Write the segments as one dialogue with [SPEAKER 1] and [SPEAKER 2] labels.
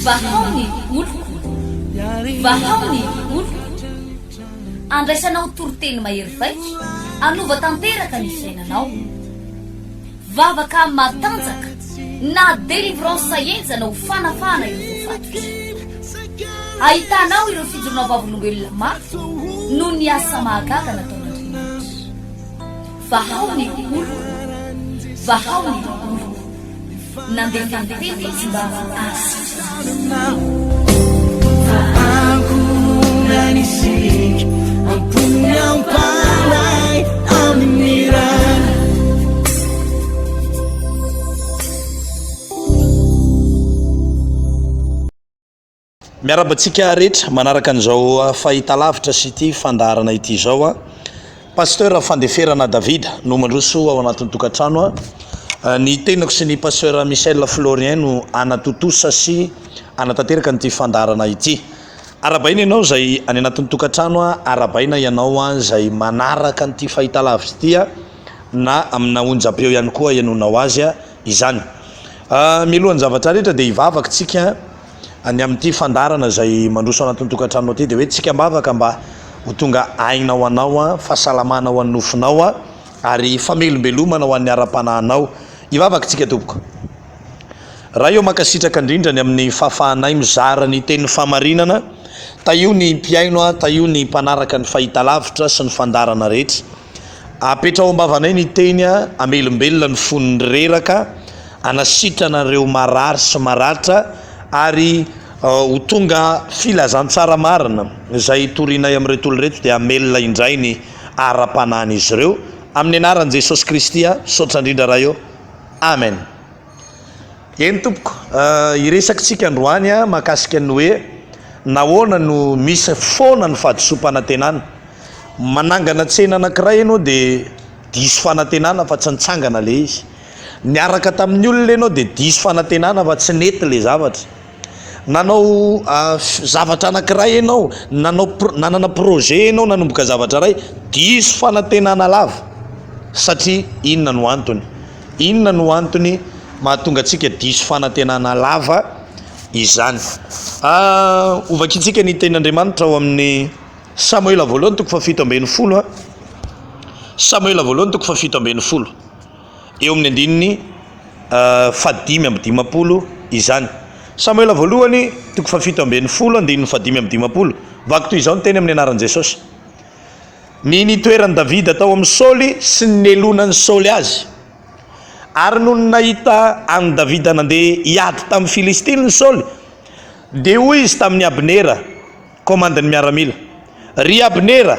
[SPEAKER 1] vahaony oloko vahaony oloko andraisanao toroteny mahery vaitra anova tanteraka ny fiainanao vavaka matanjaka na délivrance enjana ho fanafana ireo fatotra ahitanao ireo fijorona vavolombelona maro no ny asa mahagaga nataon'Andriamanitra vahaony oloko vahaony oloko nandeha tanteny izy mba
[SPEAKER 2] Nanisik ang punyang palay aming
[SPEAKER 3] miarabantsika rehetra manaraka an'izao fahitalavitra sy ity fandaharana ity zao pasteur fandeferana Davida no mandroso ao anatin'ny tokantrano ny tenako sy ny pasteur Michel Florien no anatotosa sy anatanteraka nyity fandaharana ity arabaina ianao zay any anatin'ny tokantrano arabaina ianao zay manaraka nyity fahitalavitra ity na amina onjam-peo ihany koa ianonao azy izany milohan'ny zavatra rehetra dia hivavaka tsika any amin'ity fandarana zay mandroso anatin'ny tokantrano ty dia hoe tsika mbavaka mba ho tonga ainao anao fahasalamana ho an'ny nofinao ary famelombelomana ho an'ny ara-panahinao hivavaka tsika tompoko raha eo makasitraka indrindra ny amin'ny fahafahanay mizara ny teny famarinana taio ny mpiaino taio ny mpanaraka ny fahitalavitra sy ny fandarana rehetra apetra ao ambavanay ny teny amelombelona ny fonony reraka anasitrana ireo marary sy maratra ary ho tonga filazantsara marina zay torinay amin'ireo tolo reto dia amelona indray ny ara-panahiny izy ireo amin'ny anaran'i Jesosy Kristy saotra indrindra raha eo amen. Eny tompoko iresakitsika androany mahakasika ny hoe nahoana no misy foana ny fahadisom-panantenana manangana tsena anankiray ianao dia diso fanantenana fa tsy nitsangana le izy niaraka tamin'ny olona ianao dia diso fanantenana fa tsy nety le zavatra nanao zavatra anankiray ianao nanana projet ianao nanomboka zavatra ray diso fanantenana lava satria inona no antony mahatonga atsika diso fanantenana lava izany ovakitsika ny tenin'Andriamanitra ao amin'ny Samuela voalohany toko fafito ambin'ny folo Samuela voalohany toko fafito ambin'ny folo eo amin'ny andininy fadimy amby dimapolo izany Samuela voalohany toko fafito ambin'ny folo andininy fadimy amby dimapolo vaky toy izao ny teny amin'ny anaran'i Jesosy ny nitoeran'i Davida tao amin'ny Saoly sy ny nelonan'ny Saoly azy ary no nahita an'i Davida nandeha hiady tamin'ny Filistiny ny Saoly dia hoy izy tamin'ny Abnera komandany miaramila ry Abnera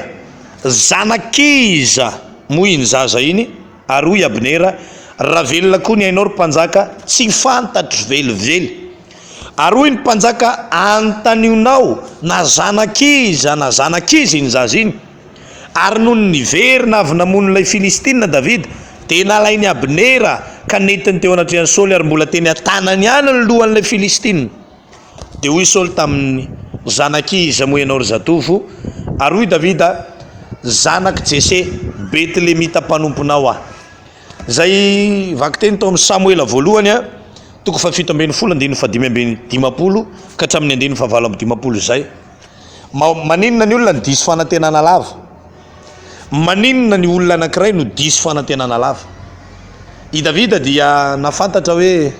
[SPEAKER 3] zanakiza moy iny zaza iny ary hoy Abnera raha velona koa ny hainao ry mpanjaka tsy fantatry velively ary hoy ny mpanjaka antanionao na zanakiza iny zaza iny ary noho ny niverina avy namon'ilay Filistina Davida dia nalainy Abnera ka netiny teo anatrehan'ny Saoly ary mbola teny atanany ihany ny lohan'ilay Filistina dia hoy Saoly tamin'ny zanakiza moa ianao ry zatovo ary hoy Davida zanaky Jese Betlehemita mpanomponao zay vaky teny tao amin'ny Samuela voalohany toko fafito ambin'ny folo andininy fadimy ambin'ny dimapolo ka hatramin'ny andininy fahavalo amby dimapolo zay maninona ny olona ny diso fanantenana lava maninona ny olona anankiray no diso fanantenana lava i Davida dia nafantatra hoe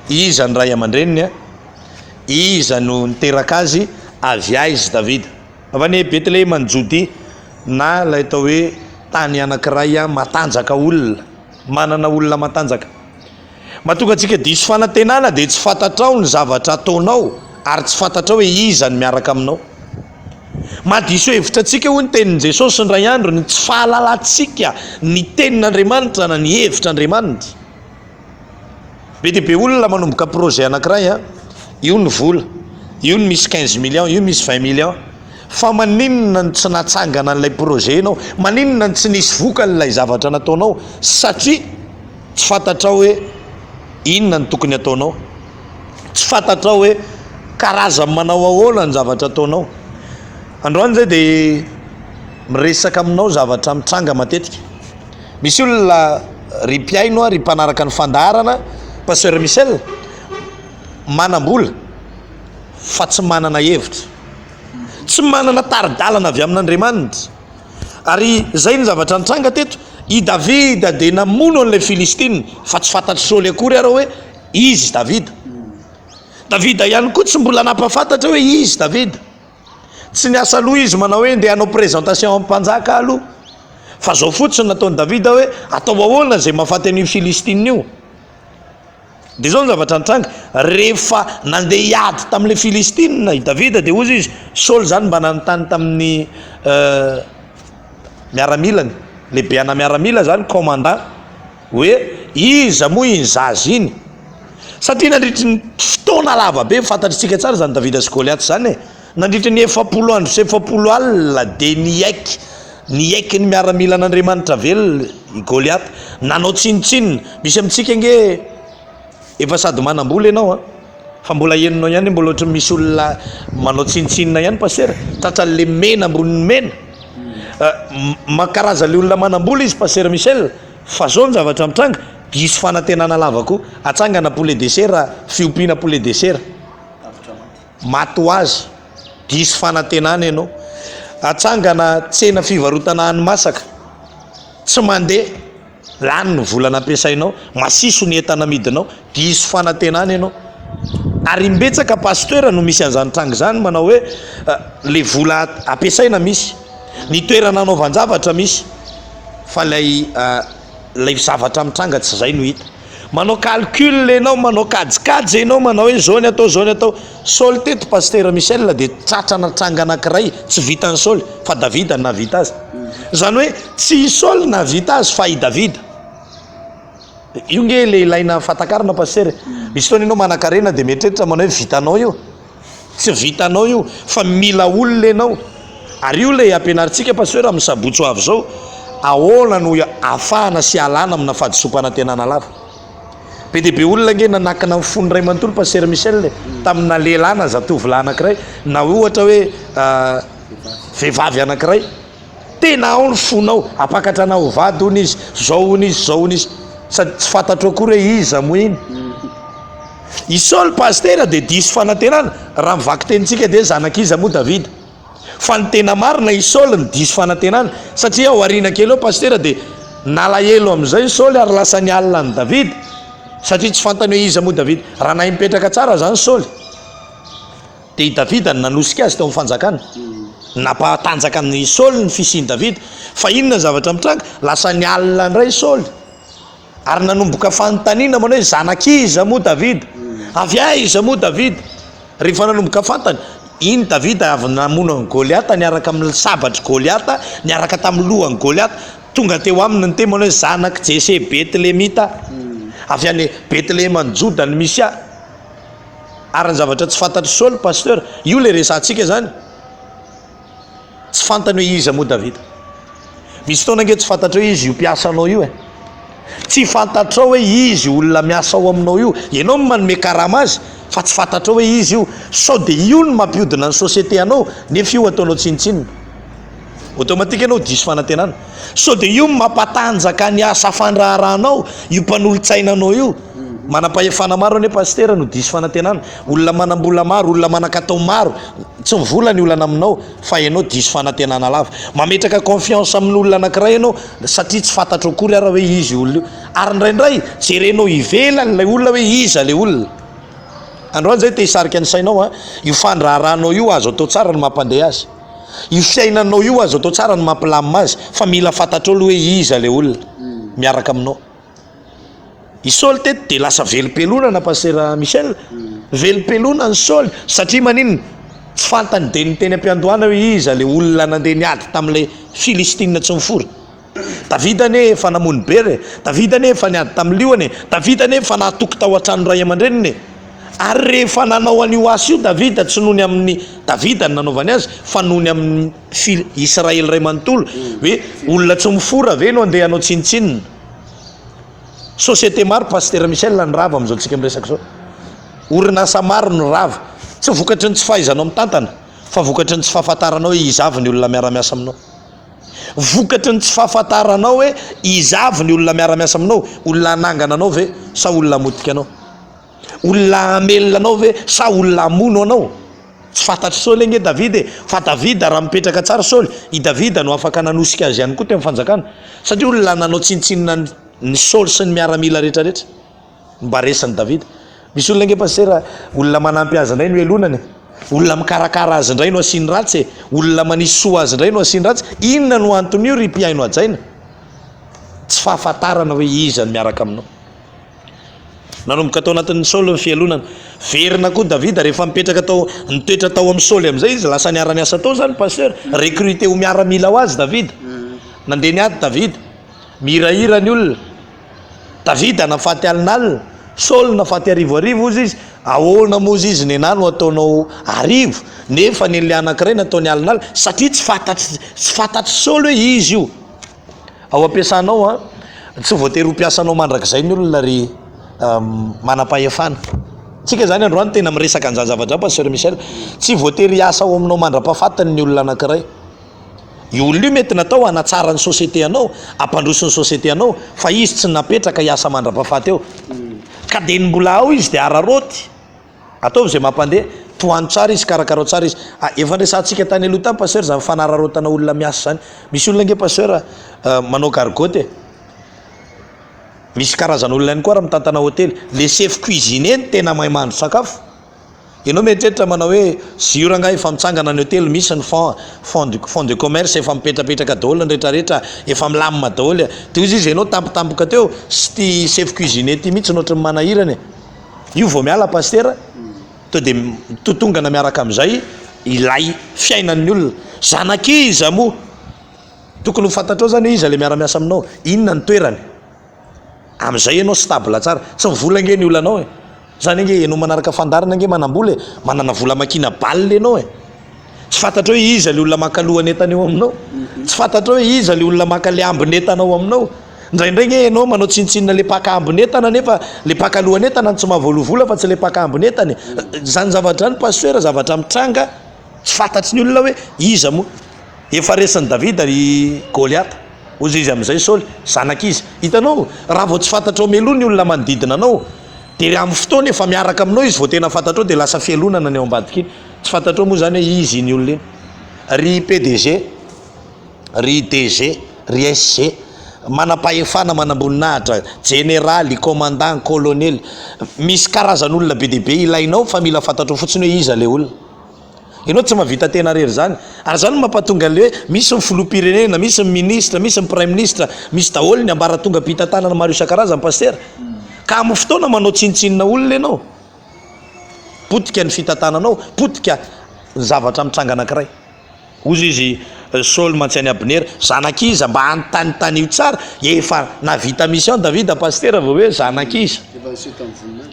[SPEAKER 3] iza ny ray aman-dreniny iza no niteraka azy avy aizy Davida avy any Betlehema ny Jody na lay atao hoe tany anankiray matanjaka olona manana olona matanjaka mahatonga antsika diso fanantenana dia tsy fantatrao ny zavatra ataonao ary tsy fantatrao hoe iza ny miaraka aminao mahadiso hevitra antsika hoy ny tenin'i Jesosy ny ray andro ny tsy fahalalantsika ny tenin'Andriamanitra na ny hevitr'Andriamanitra be dia be olona manomboka projet anankiray io ny vola io ny misy 15 millions io misy 20 millions fa maninona ny tsy natsangana n'ilay projet anao maninona ny tsy nisy vokan'ilay zavatra nataonao satria tsy fantatrao hoe inona ny tokony ataonao tsy fantatrao hoe karazany manao ahoana ny zavatra ataonao androany zay dia miresaka aminao zavatra mitranga matetika misy olona ry mpiaino ry mpanaraka ny fandaharana pasteur Michel manam-bola fa tsy manana hevitra, tsy manana taridalana avy amin'Andriamanitra. Ary zay ny zavatra nitranga teto, i Davida dia namono an'ilay Filistina fa tsy fantatry Saoly akory ary hoe izy Davida. Davida ihany koa tsy mbola napafantatra hoe izy Davida. Tsy niasa aloha izy manao hoe ndeha hanao présentation amin'ny mpanjaka aloha, fa zao fotsiny nataony Davida hoe atao ahoana zay mahafaty an'io Filistina io. Dia zao ny zavatra nitranga, rehefa nandeha hiady tamin'ilay Filistina i Davida dia ozy izy, Saoly zany mba nanontany tamin'ny miaramilany, lehibe ana miaramila zany commandant, hoe iza moa iny zaza iny, satria nandritry ny fotoana lava be fantatritsika tsara zany Davida sy Goliath zany nandritry ny 70 andro sy 70 alina dia niaiky ny miaramila an'Andriamanitra velona i Goliath, nanao tsinitsinina. Misy amintsika nge efa sady manam-bola ianao fa mbola henonao ihany, mbola ohatry misy olona manao tsinitsinina ihany paster, tratran'le mena amboniny mena. Makaraza le olona manam-bola izy paster Michel, fa zao ny zavatra mitranga, diso fanantenana lava koa, atsangana poulet de chair, fiompiana poulet de chair maty ho azy, diso fanantenana ianao. Atsangana tsena fivarotana hani-masaka, tsy mandeha, lany ny vola nampiasainao, masiso ny entana amidinao, diso fanantenana ianao. Ary mbetsaka pasteur no misy an'izany tranga zany manao hoe le vola ampiasaina misy, ny toerana anaovan-javatra misy, fa lay zavatra mitranga tsy zay no hita. Manao calcul ianao, manao kajikajy ianao, manao hoe zao ny atao, zao ny atao. Saoly teto pasteur Michel dia tratrana tranga anankiray tsy vitan'ny Saoly, fa Davida navita azy. Zany hoe tsy i Saoly navita azy fa i Davida. Io nge le ilaina fatakarana pasteur. Misy fotoana ianao manan-karena dia mieritreritra manao hoe vitanao io, tsy vitanao io, fa mila olona ianao. Ary io le ampianarintsika pasteur amin'ny sabotso avy zao, ahoana no ahafahana sy alana amina fahadisom-panantenana lava. Be dia be olona nge nanakana amin'ny fony ray manontolo pasteur Michel tamina lehilahy na zatovolahy anankiray, na ohatra hoe vehivavy anankiray, tena ao ny fonao, apakatra anao vady hony izy, zao hony izy, zao hony izy, sady tsy fantatro akory hoe iza moa iny. I Saoly pasteur dia diso fanantenana, raha mivaky tenintsika dia zanak'iza moa Davida. Fa ny tena marina i Saoly ny diso fanantenana, satria ao aoriana kely eo pasteur dia nalahelo amin'izay Saoly ary lasa nialina ny Davida, satria tsy fantany hoe iza moa Davida. Raha nahay mipetraka tsara zany Saoly dia i Davida nanosika azy teo amin'ny fanjakana, nampatanjaka ny Saoly ny fisian'i Davida. Fa inona zavatra mitranga, lasa nialina indray Saoly ary nanomboka fanontaniana manao hoe zanak'iza moa Davida, avy aiza moa Davida. Rehefa nanomboka fantany, iny Davida avy namono ny Goliath, niaraka amin'ny sabatry Goliath, niaraka tamin'ny lohan'ny Goliath, tonga teo aminy ny tena hoe zanak' Jese Betlehemita, avy any Betlehema ny Joda ny misy a. Ary ny zavatra tsy fantatry Saoly pasteur, io le resantsika zany, tsy fantany hoe iza moa Davida. Misy fotoana nge tsy fantatry hoe izy io mpiasanao io tsy fantatrao hoe izy olona miasa ao aminao io, ianao manome karama azy fa tsy fantatrao hoe izy io, sao dia io ny mampiodina ny société anao, nefa io ataonao tsinitsinina, automatique ianao diso fanantenana. Sao dia io mampatanjaka ny asa fandraharanao, io mpanolontsainanao io. Manam-pahefana maro ane pasteur no diso fanantenana, olona manam-bola maro, olona manan-katao maro, tsy mivola ny olana aminao, fa ianao diso fanantenana lava. Mametraka confiance amin'olona anankiray ianao satria tsy fantatro akory ara hoe izy olona io, ary indraindray jerenao ivelany lay olona hoe iza le olona. Androany zay te hisarika ny sainao io fandraharanao io azo atao tsara ny mampandeha azy, io fiainanao io azo atao tsara ny mampilamina azy, fa mila fantatro hoe iza le olona miaraka aminao. I Saoly teto dia lasa velom-pelonana pasteur Michel, velom-pelonana ny Saoly satria maninona, tsy fantany de ny teny am-piandohana hoe iza le olona nandeha niady tamin'ilay Filistina tsy mifory. Davida nefa namony bere, Davida nefa niady tamin'ny liony, Davida nefa nahatoky tao an-trano ray aman-dreniny. Ary rehefa nanao an'io asa io Davida, tsy nohony amin'ny Davida ny nanaovany azy, fa nohony amin'ny Israely ray manontolo, hoe olona tsy mifora ve no andeha hanao tsinitsinina. Société maro pasteur Michel ny rava amin'izao tsika miresaka zao, orinasa maro ny rava, tsy vokatry ny tsy fahaizanao mitantana, fa vokatry ny tsy fahafantaranao hoe izavy ny olona miara-miasa aminao. Vokatry ny tsy fahafantaranao hoe izavy ny olona miara-miasa aminao, olona anangana anao ve sa olona motika anao. olona amelona anao ve sa olona amono anao? Tsy fantatry Saoly nge Davida fa Davida raha mipetraka tsara Saoly, i Davida no afaka nanosika azy ihany koa teo amin'ny fanjakana, satria olona nanao tsintsinina ny Saoly sy ny miaramila rehetrarehetra mba resany Davida. Misy olona nge pasera olona manampy azy indray no elonany, olona mikarakara azy indray no asiany ratsy, olona manisy soa azy indray no asiany ratsy. Inona no anton'io ry mpiaino ajaina? Tsy fahafantarana hoe iza ny miaraka aminao. Nanomboka tao anatin'ny Saoly ny fialonana. Verina koa Davida rehefa mipetraka tao nitoetra tao amin'ny Saoly amin'izay izy lasa niara-miasa tao zany pasteur, recruté ho miaramila ho azy Davida. Nandeha niady Davida, mihirahira ny olona. Davida nafaty alinalina, Saoly nafaty arivoarivo izy. Ahoana moa izy ny enano ataonao arivo nefa ny le anankiray nataony alinalina, satria tsy fantatry Saoly hoe izy io. Ao ampiasanao tsy voatery ho mpiasanao mandrakizay ny olona ry manam-pahefana. Tsika zany androany tena miresaka an'izany zavatra pasteur Michel, tsy voatery hiasa ao aminao mandra-pahafatany ny olona anankiray. Io olona io mety natao hanatsara ny sosiete anao, hampandroso ny sosiete anao, fa izy tsy napetraka hiasa mandra-pahafaty eo. Ka de ny mbola ao izy de araroty, ataovy zay mampandeha, toano tsara izy, karakara tsara izy. Efa resantsika tany aloha tany pasteur zany fanararotana olona miasa zany. Misy olona nge pasteur manao gargote, misy karazana olona ihany koa raha mitantana hôtely, le chef cuisinier tena mahay mahandro sakafo. Ianao mieritreritra manao hoe ziora nga efa mitsangana ny hôtely, misy ny fond de commerce efa mipetrapetraka daholo ny rehetrarehetra, efa milamina daholo. Teo izy ianao tampotampoka teo, sy ty chef cuisinier ty mihitsy nohatra ny manahirany. Io vao miala pasteur, to de totongana miaraka amin'izay ilay fiainan'ny olona. Zanakiza moa tokony ho fantatrao zany hoe iza le miara-miasa aminao, inona ny toerany. Amin'izay ianao stable tsara, tsy mivola nge ny olanao zany nge ianao manaraka fandarina nge manambola manana vola makina baly ianao tsy fantatra hoe iza le olona maka lohany entana eo aminao, tsy fantatra hoe iza le olona maka le ambiny entanao aminao. Indraindray nge ianao manao tsintsinina le paka ambiny entana nefa le paka lohany entana tsy mahavoalovola fa tsy le paka ambiny entany. Zany zavatra zany pasteur, zavatra mitranga tsy fantatry ny olona hoe iza moa. Efa resan'ny Davida ry Goliath, ozy izy amin'izay Saoly zanakizy. Hitanao raha vao tsy fantatrao meloa ny olona manodidina anao, de amin'ny fotoana efa miaraka aminao izy vao tena fantatrao de lasa fialonana ny eo ambadika iny. Tsy fantatrao moa zany hoe izy iny olona iny. Ry PDG, ry DG, ry SG, manam-pahefana manamboninahitra, général, commandant, colonel, misy karazan'olona be dehibe ilainao fa mila fantatrao fotsiny hoe iza le olona. Ianao tsy mahavita tena rery zany. Ary zany mampatonga le hoe misy ny filoham-pirenena, misy ny ministre, misy ny prime ministre, misy daholo ny ambaratonga mpitantanana maro isan-karazany pasteur. Ka amin'ny fotoana manao tsintsinina olona ianao, potika ny fitantananao, potika ny zavatra mitranga anankiray. Ozy izy Saoly mantsy Abner, zanakiza mba antanitany io tsara, efa navita mission Davida pasteur vao hoe zanakiza.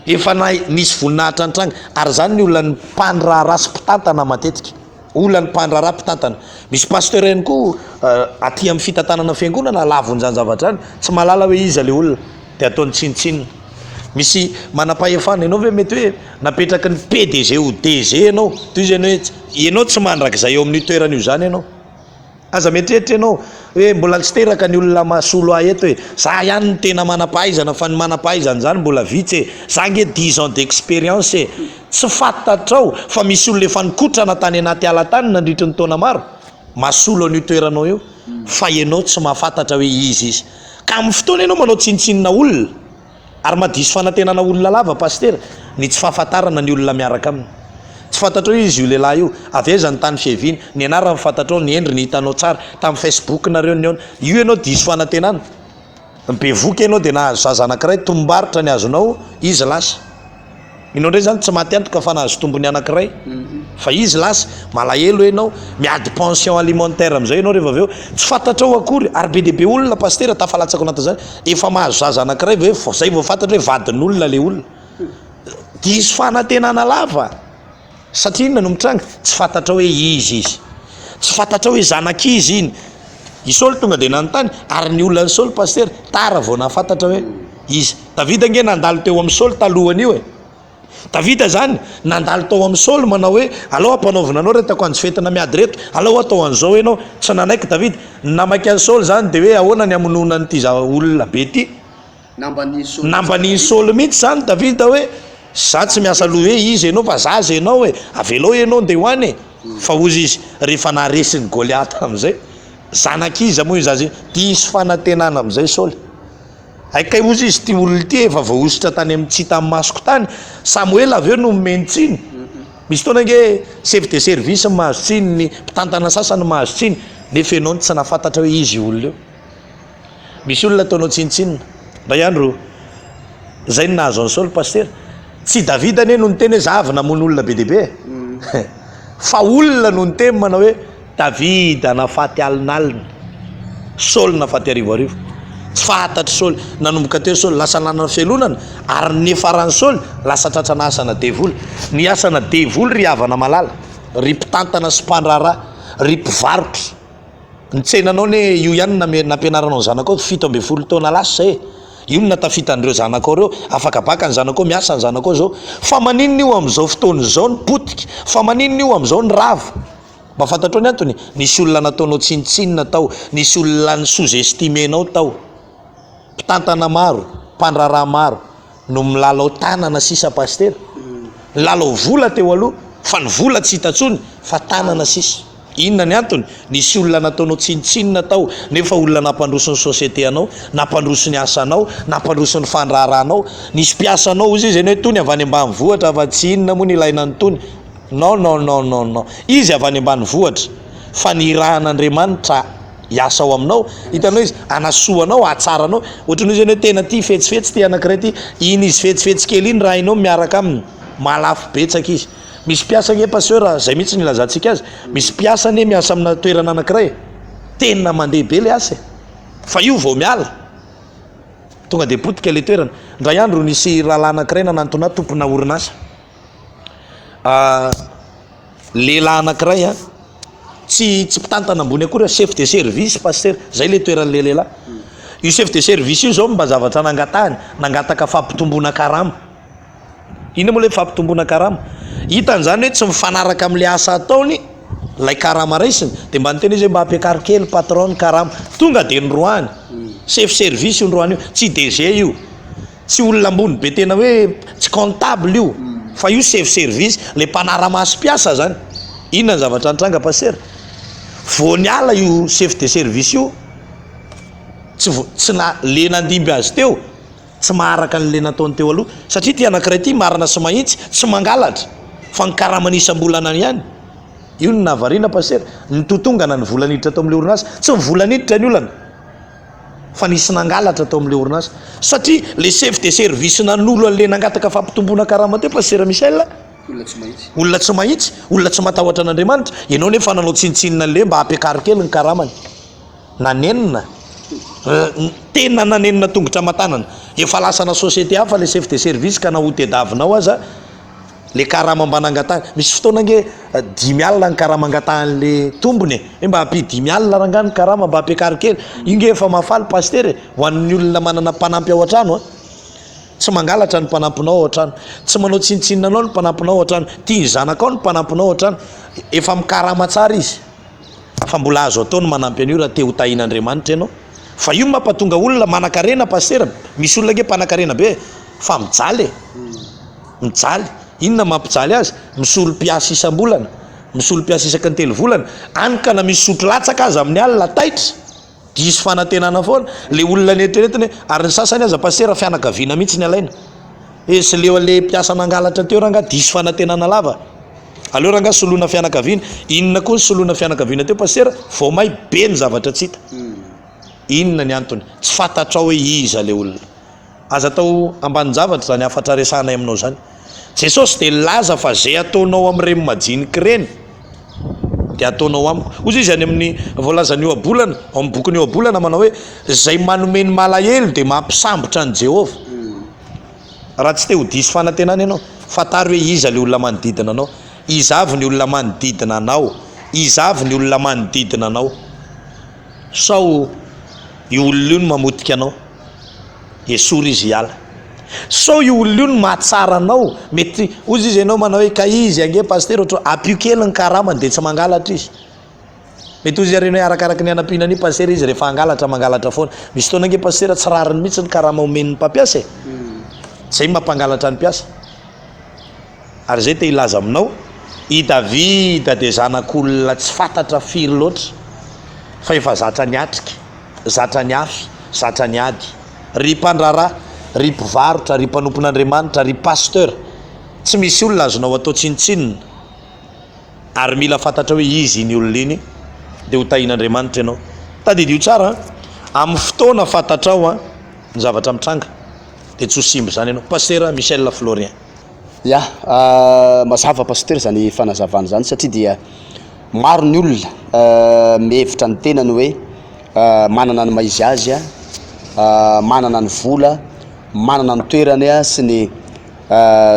[SPEAKER 3] Efa nisy voninahitra nitranga, ary zany ny olona ny mpandraharaha sy mpitantana matetika. Olona ny mpandraharaha mpitantana. Misy pasteur ihany koa aty amin'ny fitantanana fiangonana lavon'izany zavatra zany, tsy mahalala hoe iza le olona, de ataony tsinitsinina. Misy manam-pahefana, ianao ve mety hoe napetraka ny PDG ou DG ianao, toy izy ianao hoe ianao tsy mandrakizay eo amin'ny toerana io zany ianao. Aza mieritreritra ianao hoe mbola tsy teraka ny olona mahasolo ahy eto hoe za ihany ny tena manam-pahaizana, fa ny manam-pahaizana zany mbola vitsy za nge 10 ans d'expérience tsy fantatrao fa misy olona efa nikotrana tany anaty ala tany nandritry ny taona maro mahasolo an'io toeranao io, fa ianao tsy mahafantatra hoe izy. Ka amin'ny fotoana ianao manao tsintsinina olona ary madiso fanantenana olona lava pasteur, ny tsy fahafantarana ny olona miaraka aminy. Tsy fantatrao izy io lehilahy io, aveza ny tany fiaviany, ny anarany fantatrao, ny endriny hitanao tsara tamin'ny Facebook nareo ny io ianao diso fanantenana. Bevoka ianao de nahazo zaza anankiray, tombaritra ny azonao, izy lasa. Ianao ndray zany tsy maty antoka fa nahazo tombony anankiray, fa izy lasa malahelo ianao, miady pension alimentaire amin'izay ianao rehefa aveo, tsy fantatrao akory. Ary be dehibe olona pasteur tafalatsaka anaty zany, efa mahazo zaza anankiray ve zay vao fantatra hoe vadin'olona le olona. Diso fanantenana lava. Satria inona no mitranga? Tsy fantatra hoe izy. Tsy fantatra hoe zanakizy iny. I Saoly tonga de nanontany, ary ny olona ny Saoly pasteur tara vao nafantatra hoe izy. Davida nge nandalo teo amin'ny Saoly talohany io Davida zany nandalo tao amin'ny Saoly manao hoe alao ampanaovina anao retako anjofetina miady reto, alao atao an'izao ianao. Tsy nanaiky Davida, namaky an'i Saoly zany de hoe ahoana ny amonona n'ity olona be ty. Namban'ny Saoly mihitsy zany Davida hoe za tsy miasa loha hoe izy ianao fa zaza ianao hoe avelao ianao ndeha hoany fa ozy izy rehefa naresiny Goliata am'izay zanak'iza moa io zaza diso fanantenana am'izay Saoly aikay ozy izy ty olona ty efa voaositra tany amin'ny tsy tamin'ny masoko tany Samuel avy eo no mentsiny misy fotoana nge chef de service mahazo tsiny ny mpitantana sasany mahazo tsiny nefa ianao tsy nafantatra hoe izy olona eo misy olona ataonao tsinitsinina mba ihany ro zay ny nahazo an'i Saoly paster tsy Davida ane no niteny hoe za avy namono olona be deaibe fa olona no niteny manao hoe Davida nafaty alinalina Saoly nafaty arivoarivo tsy fahatatra Saoly nanomboka teo Saoly lasa nanana fialonana ary nefaran'ny Saoly lasa tratrana asana devoly ny asana devoly ry havana malala ry mpitantana sy mpandrara ry mpivarotra nitsenanao ne io ihany nampianaranao ny zanakao 17 taona lasa zay io no natafitandreo zanakao reo afaka baka ny zanakao miasa ny zanakao zao fa maninona io am'izao fotoana zao ny potika fa maninona io am'izao ny rava mba fantatrao ny antony nisy olona nataonao tsinitsinina tao nisy olona ny sous-estimenao tao mpitantana maro mpandrara maro no milalao tanana sisa paster lalao vola teo aloha fa ny vola tsy hitantsony fa tanana sisa inona ny antony nisy olona nataonao tsinitsinina tao nefa olona nampandroso ny société anao nampandroso ny asanao nampandroso ny fandraranao nisy mpiasanao ozy izy hoe tony avy any ambany vohatra fa tsy inona moa ny ilaina ny tony non izy avy any ambany vohatra fa ny rahan'Andriamanitra iasao aminao hitanao izy anasoanao atsaranao ohatran'io zany hoe tena ty fetsifetsy ty anankiray ty iny izy fetsifetsy kely iny raha inao miaraka aminy malafo betsaka izy misy mpiasa nge pasteur zay mihitsy nilazantsika azy misy mpiasa ne miasa amina toerana anankiray tena mandeha be le asa fa io vao miala tonga de potika le toerana ndray andro nisy rahalahy anankiray nanantona tompona orinasa lehilahy anankiray tsy mpitantana ambony akory chef de service pasteur zay le toeran'le lehilahy io chef de service io zao mba zavatra nangatahany nangataka fampitomboana karama ina moa le fampitomboana karama hitan'izany hoe tsy mifanaraka amin'le asa ataony lay karama raisiny de mba niteny izy hoe mba ampiakary kely patron karama tonga de nroany chef service io nroany io tsy DG io tsy olona ambony be tena hoe tsy comptable io fa io chef service le mpanara-maso mpiasa zany inona ny zavatra nitranga pasteur vao niala io chef de service io tsy le nandimby azy teo tsy maharaka n'le nataony teo aloha satria ty anankiray ty marina sy mahitsy tsy mangalatra fa ny karamanisa-bolana ihany io ny nahavariana pasteur nitotongana ny volaniditra tao amin'le orinasa tsy mivolaniditra ny olana fa nisy nangalatra tao amin'le orinasa satria le chef de service nanolo an'le nangataka fampitomboana karama teo pasteur Michel olona tsy mahitsy olona tsy matahotra an'Andriamanitra ianao nefa nanao tsinitsinina an'le mba ampiakary kely ny karamany nanenina tena nanenina tongotra matanana efa lasana société hafa le chef de service ka nahotedavinao aza le karama mba nangatahany misy fotoana nge 10 alina ny karama angatahan'le tombony hoe mba ampi 10 alina rangany karama mba ampiakary kely io nge efa mafaly pasteur ho an'ny olona manana mpanampy ao an-trano tsy mangalatra ny mpanampinao ao an-trano tsy manao tsinitsinanao ny mpanampinao ao an-trano tia zanakao ny mpanampinao ao an-trano efa mikarama tsara izy fa mbola azo atao ny manampy an'io raha te ho tahin'Andriamanitra ianao fa io mampatonga olona manan-karena pasteur misy olona nge mpanan-karena be fa mijaly inona mampijaly azy misolo mpiasa isam-bolana misolo mpiasa isaky ny 3 volana anyka na misy sotro latsaka azy amin'ny alina taitra diso fanantenana foana le olona netrenetiny ary ny sasany aza pasteur fianakaviana mihitsy ny alaina sy leo le mpiasa nangalatra teo ranga diso fanantenana lava aleo ranga soloana fianakaviana inona koa soloana fianakaviana teo pasteur vao may be ny zavatra tsy hita inona ny antony tsy fantatra hoe iza le olona aza atao ambany zavatra zany afatra resanay aminao zany Jesosy de laza fa zay ataonao am'ireny majinika ireny de ataonao amiko ozy izy any amin'ny voalazan'io abolana amin'ny bokin'io abolana manao hoe zay manomeny malahelo de mampisambotra ny Jehova raha tsy te ho diso fanantenana ianao fatary hoe iza le olona manodidina anao iza avy ny olona manodidina anao iza avy ny olona manodidina anao sao io olona io no mamotika anao esory izy hiala sao io olona io no mahatsara anao mety ozy izy ianao manao hoe ka izy ange pasteur ohatra apio kely ny karamany de tsy mangalatra izy mety ozy areny hoe arakaraky ny anam-pihinany pasteur izy rehefa angalatra mangalatra foana misy fotoana nge pasteur tsy rariny mihitsy ny karama omen'ny mpampiasa zay mampangalatra ny mpiasa ary zay te ilaza aminao i Davida dia zanak'olona tsy fantatra firy loatra fa efa zatra ny atrika, zatra ny afy, zatra ny ady, ry mpandrarà, ry mpivarotra, ry mpanompon'Andriamanitra, ry pasteur, tsy misy olona azonao atao tsinitsinina ary mila fantatra hoe izy iny olona iny dia ho tahin'Andriamanitra ianao. Tadidio tsara amin'ny fotoana fantatrao ny zavatra mitranga dia tsy ho simba zany ianao. Pasteur Michel Florien.
[SPEAKER 4] Ya, mazava pasteur zany fanazavana zany satria dia maro ny olona mihevitra ny tenany hoe manana ny maizy azy manana ny vola, manana ny toerany sy ny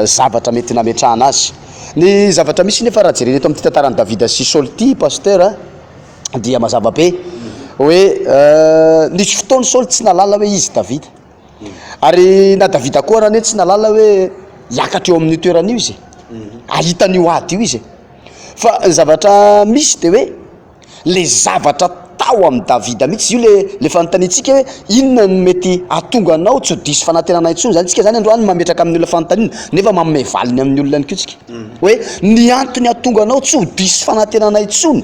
[SPEAKER 4] zavatra mety nametrahana azy. Ny zavatra misy nefa raha jerena eto amin'ny tantaran'i Davida sy Saoly ty pasteur dia mazava be hoe nisy fotoany Saoly tsy nalala hoe izy Davida, ary na Davida koa raha ne tsy nalala hoe hiakatra eo amin'ny toerana io izy, ahitan'io ady io izy. Fa ny zavatra misy dia hoe le zavatra tao amin'ny Davida mihitsy io le fanontaniantsika hoe inona no mety ahatonga anao tsy ho diso fanantenana intsony zany. Tsika zany androany mametraka amin'ny olona fanontaniana nefa manome valiny amin'ny olona ny kotsika hoe ny antony ahatonga anao tsy ho diso fanantenana intsony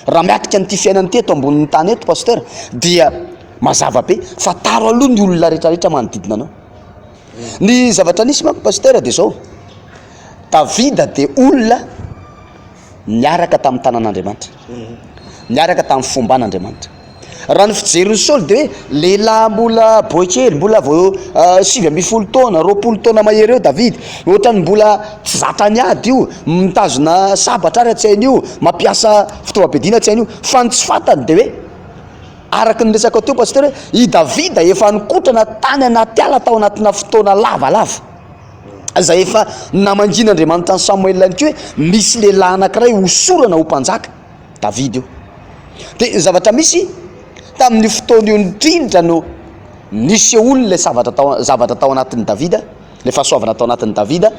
[SPEAKER 4] raha miatrika n'ity fiainany ty eto ambonin'ny tany eto pasteur dia mazava be fa taro aloha ny olona rehetrarehetra manodidina anao. Ny zavatra nisy manko pasteur dia zao, Davida dia olona niaraka tamin'ny tanàn'Andriamanitra, niaraka tamin'ny fomban'Andriamanitra. Raha ny fijeriny Saoly dia hoe lehilahy mbola boekely, mbola vao 20 taona 20 taona mahery eo Davida, ohatrany mbola tsy zatra ny ady io, mitazona sabatra ary tsy hainy io, mampiasa fitaovam-piadiana tsy hainy io, fa ny tsy fantany dia hoe araka ny resaka teo pasteur hoe i Davida efa nikotrana tany anaty ala tao anatina fotoana lavalava, zay efa namangin'Andriamanitra ny Samuel ihany koa hoe misy lehilahy anankiray hosorana ho mpanjaka, Davida io. Dia ny zavatra misy tamin'ny fotoana io indrindra no nisy olona le zavatra tao anatin'ny Davida, le fahasoavana tao anatin'ny Davida,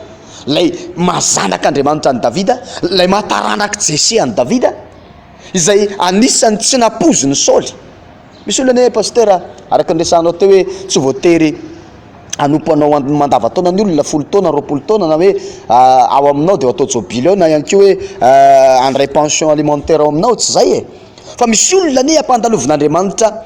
[SPEAKER 4] lay mazanak'Andriamanitra ny Davida, lay mahataranaka Jesse any Davida, izay anisany tsy napozy ny Saoly. Misy olona ne pasteur araka ny resanao teo hoe tsy voatery hanompo anao mandavataona ny olona 10 taona 20 taona na hoe ao aminao dia atao jobile eo na ihany koa hoe andray pension alimentaire ao aminao, tsy zay fa misy olona ne ampandalovin'Andriamanitra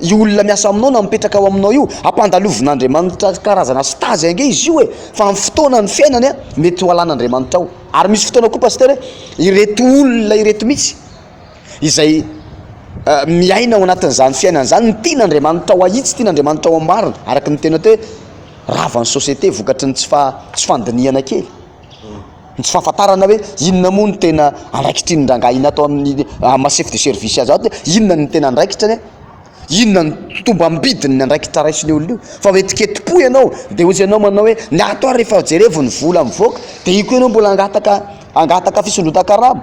[SPEAKER 4] io olona miasa aminao na mipetraka ao aminao io, ampandalovin'Andriamanitra karazana stage ange izy io fa amin'ny fotoana ny fiainany mety ho alan'Andriamanitra ao. Ary misy fotoana koa pasteur ireto olona ireto mihitsy izay miaina ao anatin'izany fiainana zany ny tian'Andriamanitra ho ahitsy, tian'Andriamanitra ho amarina, araka ny tena teo hoe ravan'ny société vokatry ny tsy fandiniana kely, ny tsy fahafantarana hoe inona moa ny tena andraikitry ny rangaina atao amin'ny chef de service azy ato, inona ny tena andraikitra ny inona ny tombam-bidiny ny andraikitra raisiny olona io. Fa etiketi-po ianao dia ozy ianao manao hoe ny ato ary rehefa jerevo ny vola mivoaka dia io koa ianao mbola angataka fisondrotan-karamo,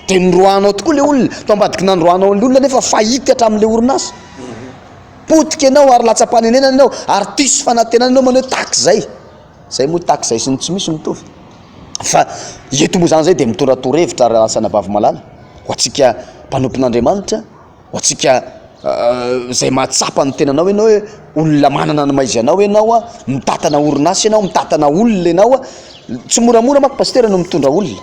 [SPEAKER 4] dia noroanao tokoa le olona to ambadiky nandroanao ny olona nefa fahity hatramin'le orinasa, potika ianao ary latsa-panenenana ianao ary tiso fanantenana ianao manao taky zay moa taky zay sy ny tsy misy mitovy. Fa eto moa zany zay dia mitoratorevitra raha asana vavy malala ho antsika mpanompon'Andriamanitra, ho antsika zay mahatsapa ny tenanao ianao hoe olona manana ny maizy anao ianao mitatana orinasa ianao, mitatana olona ianao tsy moramora manko pasteur no mitondra olona,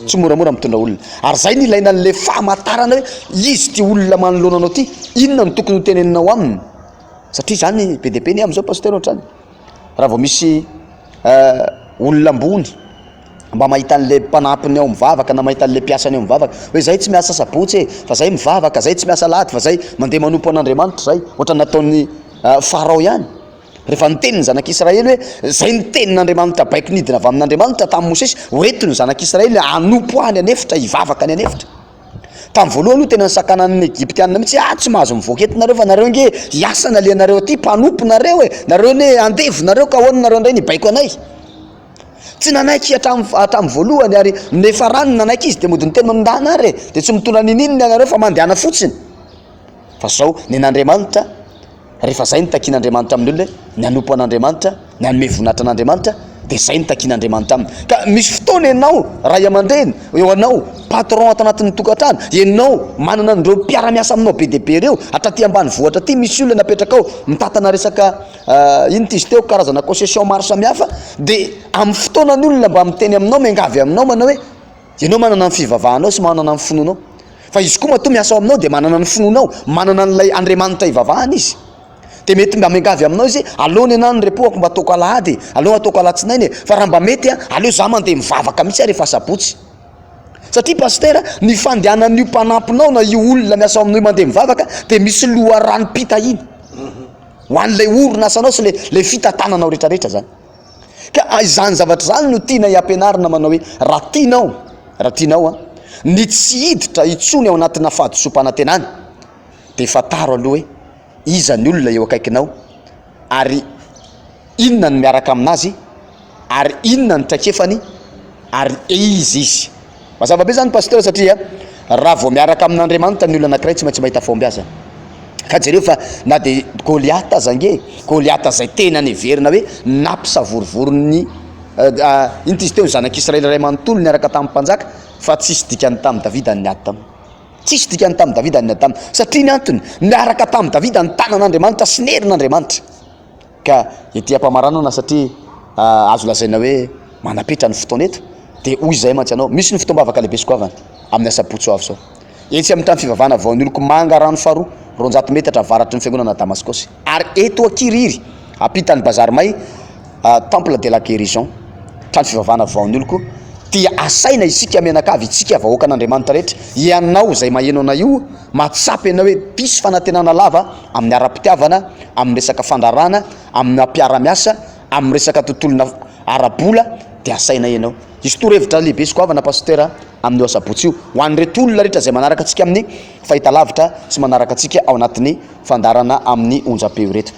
[SPEAKER 4] tsy moramora mitondra olona. Ary zay ny ilaina n'le fahamantarana hoe izy ty olona manoloana anao ty inona ny tokony ho teneninao aminy, satria zany be dia be ny am'izao pasteur ohatrany raha vao misy olona ambony mba mahita an'le mpanampiny ao mivavaka na mahita an'le mpiasany ao mivavaka hoe zay tsy miasa sabotsy fa zay mivavaka, zay tsy miasa lahady fa zay mandeha manompo an'Andriamanitra, zay ohatra nataon'ny Farao ihany rehefa niteny ny zanak'Israely hoe zay ny tenin'Andriamanitra baiko nidina avy amin'Andriamanitra tamin'ny Mosesy hoentiny zanak'Israely hanompo any anefitra, hivavaka any anefitra. Tamin'ny voalohany io tena nisakanan'ny Egyptianina mihitsy tsy mahazo mivoaka etinareo fa nareo nge hiasa na alianareo aty mpanompo nareo nareo ne andevo nareo ka ahoana nareo indray nibaiko anay, tsy nanaiky hatramin'ny voalohany ary nefa rano nanaiky izy dia mody ny teny mandana dia tsy mitondra ninininy anareo fa mandehana fotsiny. Fa zao nen'Andriamanitra rehefa zay ny takian'Andriamanitra amin'ny olona ny hanompo an'Andriamanitra, ny hanome voninahitra an'Andriamanitra de zay ny takian'Andriamanitra aminy. Ka misy fotoana ianao ray aman-dreny, eo anao patron ato anatin'ny tokantrano, ianao manana an'ireo mpiara-miasa aminao be dia be reo atraty ambany vohatra aty, misy olona napetraka ao mitatana resaka ino ty izy teo karazana concession maro samihafa, de amin'ny fotoana ny olona mba miteny aminao, miangavy aminao manao hoe ianao manana ny fivavahanao sy manana ny finoanao, fa izy koa matoa miasa ao aminao de manana ny finoanao, manana n'ilay Andriamanitra ivavahana izy. De mety mba miangavy aminao izy, alony ana ny repoako mba ataoko alahady, aleo ataoko alatsinainy, fa raha mba mety aleo za mandeha mivavaka mihitsy rehefa sabotsy. Satria pasteur, ny fandehanan'io mpanampinao na io olona miasa aminao mandeha mivavaka de misy loharano pitahiny ho an'ilay orinasanao sy le fitantananao rehetrarehetra zany. Ka izany zavatra zany no tiana hiampianarina manao hoe raha tianao ny tsy hiditra itsony ao anatina fahadisom-panantenany de fataro aloha hoe iza ny olona eo akaikinao, ary inona ny miaraka aminazy, ary inona ny traikefany, ary izy. Mazava be zany pasteur, satria raha vao miaraka amin'Andriamanitra ny olona anankiray tsy maintsy mahita fombiazana. Ka jereo fa na de Goliath aza nge, Goliath zay tena neverina hoe nampisavorivorony ino ty izy teo zanak'Israely ray manontolo niaraka tamin'ny mpanjaka, fa tsisy dikany tamin'ny Davida ny ady taminy, tsisy dikany tamin'ny Davida ny ady taminy, satria ny antony miaraka tamin'ny Davida ny tanan'Andriamanitra sy ny herin'Andriamanitra. Ka ety am-pamaranana satria azo lazaina hoe manapetra ny fotoana eto, de hoy zay mantsy anao misy ny fotoam-bavaka lehibe sokoavana amin'ny asapotso avy zao etsy amin'ny tany fivavahana vao ny oloko manga rano faharoa 200 metatra avaratry ny fiangonana Damaskosy, ary eto Akiriry apitan'ny bazary may temple de la guérison, tany fivavahana vao ny oloko dia asaina isika mianakavy, itsika vahoaka an'Andriamanitra rehetra, ianao zay maheno na io matsapy ianao hoe pisy fanantenana lava amin'ny ara-pitiavana, amin'ny resaka fandarana, amin'ny mpiara-miasa, amin'ny resaka tontolona arabola, de asaina ianao. Izy toro-hevitra lehibe sokoavana pasteur amin'ny asabotsy io ho an'ireto olona rehetra zay manaraka antsika amin'ny fahitalavitra sy manaraka antsika ao anatin'ny fandarana amin'ny onjam-peo reto.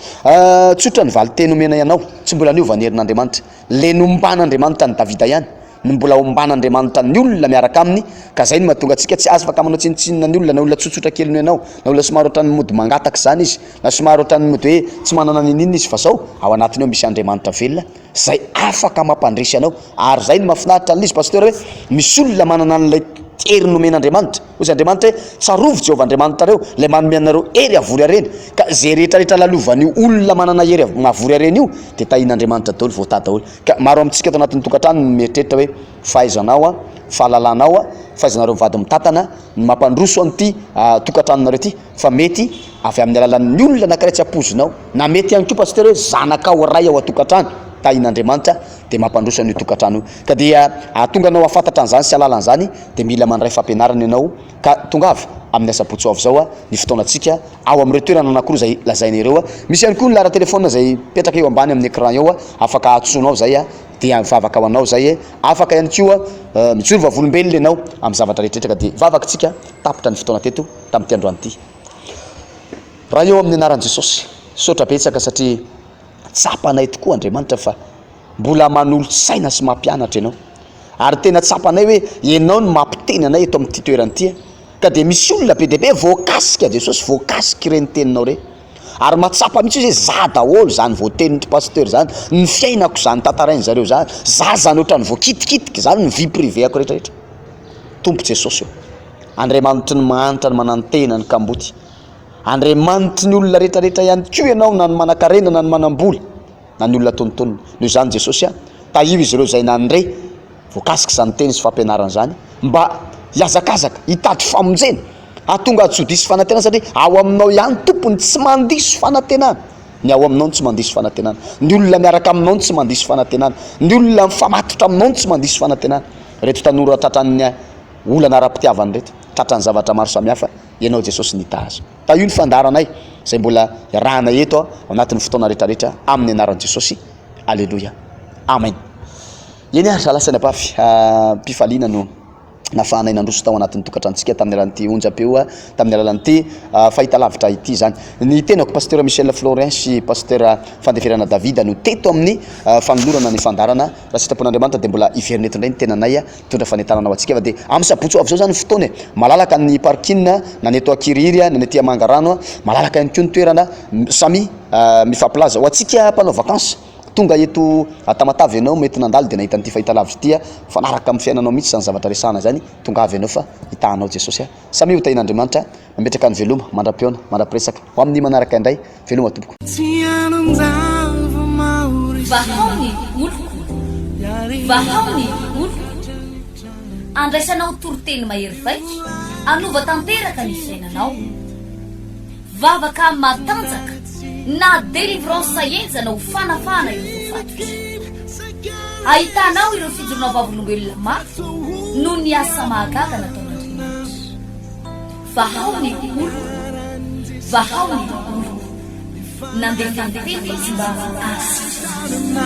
[SPEAKER 4] Tsotra ny valiteny omena ianao, tsy mbola niova ny herin'Andriamanitra, le nomban'Andriamanitra ny Davida ihany no mbola omban'Andriamanitra ny olona miaraka aminy, ka zay no mahatonga antsika tsy azo afaka manao tsinitsinina ny olona, na olona tsotsotra kely no ianao, na olona somary ohatran'ny mody mangataka zany izy, na somary ohatran'ny mody hoe tsy manana ninina izy, fa zao ao anatiny ao misy Andriamanitra velona zay afaka mampandresy anao. Ary zay no mahafinaritra an'izy pasteur hoe misy olona manana an'ilay hery nomen'Andriamanitra, ozy Andriamanitra hoe tsarovo Jehovah Andriamanitra reo le manome anareo hery avory areny, ka zay rehetrarehetra lalovan'io olona manana hery mavory areny io de tahin'Andriamanitra daholo, voatady daholo. Ka maro amintsika ato anatin'ny tokantrano no mieritreritra hoe fahaizanao fahalalanao, fahaizanareo mivady mitantana ny mampandroso an'ity tokantranonareo ty, fa mety avy amin'ny alalan'ny olona anankiray tsy apozinao, na mety ihany koa pasteur hoe zanakao ray ao atokantrano tahin'Andriamanitra de mampandroso an'io tokantrano. Ka dia tonga anao afantatra an'zany sy alalan'zany de mila mandray fampianarana ianao, ka tonga avy amin'ny asapotso avy zao ny fotoanantsika ao amin'ireo toerana anankiroa zay lazainareo. Misy ihany koa ny lara telefôna zay petraka eo ambany amin'ny écran eo, afaka atsoinao zay de vavaka ho anao zay, afaka ihany koa mijoro vavolombelona ianao amin'ny zavatra rehetrarehetra, ka de vavaka tsika tapitra ny fotoana teto tamin'ity androany ity. Raha eo amin'ny anaran'i Jesosy sotra betsaka, satria tsapanay tokoa Andriamanitra fa mbola manolo-tsaina sy mampianatra ianao, ary tena tsapanay hoe ianao no mampiteny anay eto amin'ity toerana ity, ka de misy olona be dia be voakasika Jesosy, voakasika ireny teninao reny, ary matsapa mihitsy hoe za daholo zany voatenin'ny pasteur zany, ny fiainako zany tantarainy zareo zany, za zany ohatrany voakitikitika zany, ny vie privé ako rehetrarehetra. Tompo Jesosy io, Andriamanitra ny mahanitra ny manantena ny kamboty, Andriamanitra ny olona rehetrarehetra ihany koa ianao, na ny manan-karena na ny manam-bola na ny olona tonontonony. Noho izany Jesosy tahivo izy ireo zay nandre voakasika zany teny sy fampianarana zany, mba hiazakazaka hitady famonjena atonga tsy ho diso fanantenana, satria ao aminao ihany tompony tsy mandiso fanantenana, ny ao aminao tsy mandiso fanantenana, ny olona miaraka aminao tsy mandiso fanantenana, ny olona mifamatotra aminao tsy mandiso fanantenana. Reto tanora tratran'ny olana ara-pitiavany reto, tratran'ny zavatra maro samihafa, ianao Jesosy nitahaza. Ta io ny fandaranay zay mbola rahana eto ao anatin'ny fotoana rehetrarehetra amin'ny anaran'i Jesosy. Alleluia, amen. Eny salasany apafy mpifaliana no nafahanay nandroso tao anatin'ny tokantrantsika tamin'ny alalan'ity onjam-peo, tamin'ny alalan'ity fahitalavitra ity zany. Ny tenako pasteur Michel Florin sy pasteur Fandeferana Davida no teto amin'ny fanolorana ny fandarana, raha sitrapon'Andriamanitra de mbola iverineto indray ny tenanay tondra fanentanana ho antsika, fa de amin'ny sabotso avy zao zany fotoana malalaka ny parking na ny eto Akiriry na ny ety Mangarano, malalaka ihany koa ny toerana samy mifampilaza ho antsika mpanao vakansa tonga eto atamatavy ianao mety nandalo de nahita an'ity fahitalavitra ity fanaraka amin'ny fiainanao mihitsy zany zavatra resana zany tonga avy ianao fa hitanao Jesosy samy io tain'Andriamanitra mametraka ny veloma mandra-piona mandra-piresaka ho amin'ny manaraka indray veloma tompoko
[SPEAKER 1] vahaony moloko vahaony moloko andraisanao toroteny mahery vaika anova tanteraka ny fiainanao vavaka matanjaka na délivrance enjana ho fanafana ireo fatotra ahitanao ireo fijorona vavolombelona mafy no ny asa mahagaga nataon'Andriamanitra vahaony moloko vahaony moloko nandeha tanteny izy mba asitrana